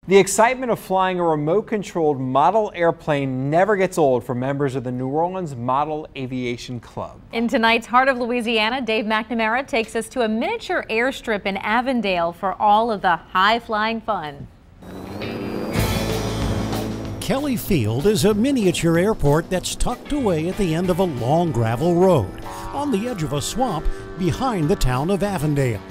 The excitement of flying a remote-controlled model airplane never gets old for members of the New Orleans Model Aviation Club. In tonight's Heart of Louisiana, Dave McNamara takes us to a miniature airstrip in Avondale for all of the high-flying fun. Kelly Field is a miniature airport that's tucked away at the end of a long gravel road on the edge of a swamp behind the town of Avondale.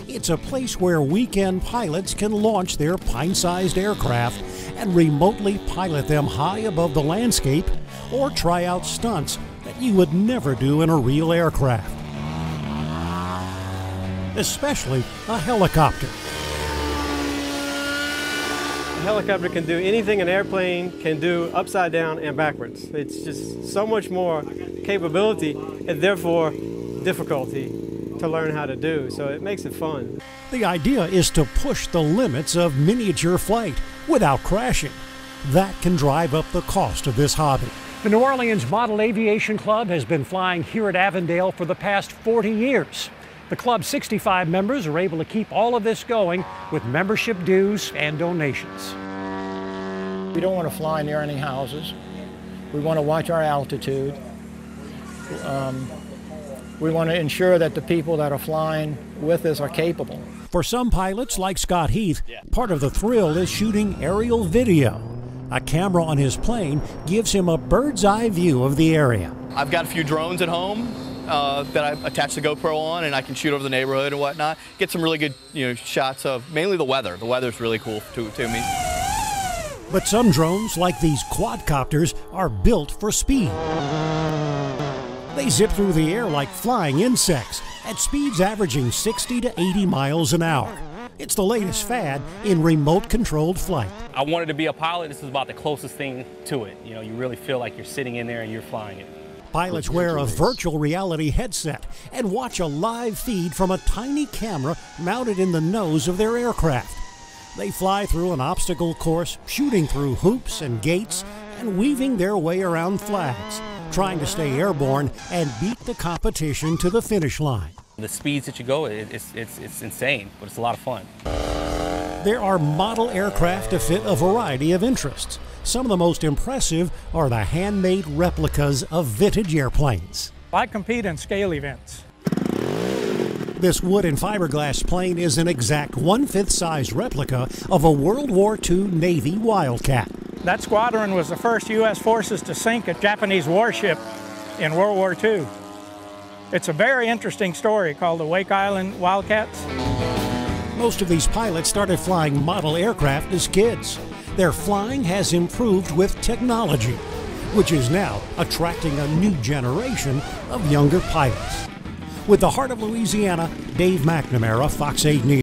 It's a place where weekend pilots can launch their pint-sized aircraft and remotely pilot them high above the landscape or try out stunts that you would never do in a real aircraft, especially a helicopter. A helicopter can do anything an airplane can do upside down and backwards. It's just so much more capability and therefore difficulty to learn how to do, so it makes it fun. The idea is to push the limits of miniature flight without crashing. That can drive up the cost of this hobby. The New Orleans Model Aviation Club has been flying here at Avondale for the past 40 years. The club's 65 members are able to keep all of this going with membership dues and donations. We don't want to fly near any houses. We want to watch our altitude. We want to ensure that the people that are flying with us are capable. For some pilots, like Scott Heath, part of the thrill is shooting aerial video. A camera on his plane gives him a bird's eye view of the area. I've got a few drones at home that I attach the GoPro on, and I can shoot over the neighborhood and whatnot. Get some really good, shots of mainly the weather. The weather's really cool to me. But some drones, like these quadcopters, are built for speed. They zip through the air like flying insects at speeds averaging 60 to 80 miles an hour. It's the latest fad in remote-controlled flight. I wanted to be a pilot. This is about the closest thing to it. You really feel like you're sitting in there and you're flying it. Pilots wear a virtual reality headset and watch a live feed from a tiny camera mounted in the nose of their aircraft. They fly through an obstacle course, shooting through hoops and gates and weaving their way around flags, trying to stay airborne and beat the competition to the finish line. The speeds that you go, it's insane, but it's a lot of fun. There are model aircraft to fit a variety of interests. Some of the most impressive are the handmade replicas of vintage airplanes. I compete in scale events. This wood and fiberglass plane is an exact 1/5 size replica of a World War II Navy Wildcat. That squadron was the first U.S. forces to sink a Japanese warship in World War II. It's a very interesting story called the Wake Island Wildcats. Most of these pilots started flying model aircraft as kids. Their flying has improved with technology, which is now attracting a new generation of younger pilots. With the Heart of Louisiana, Dave McNamara, Fox 8 News.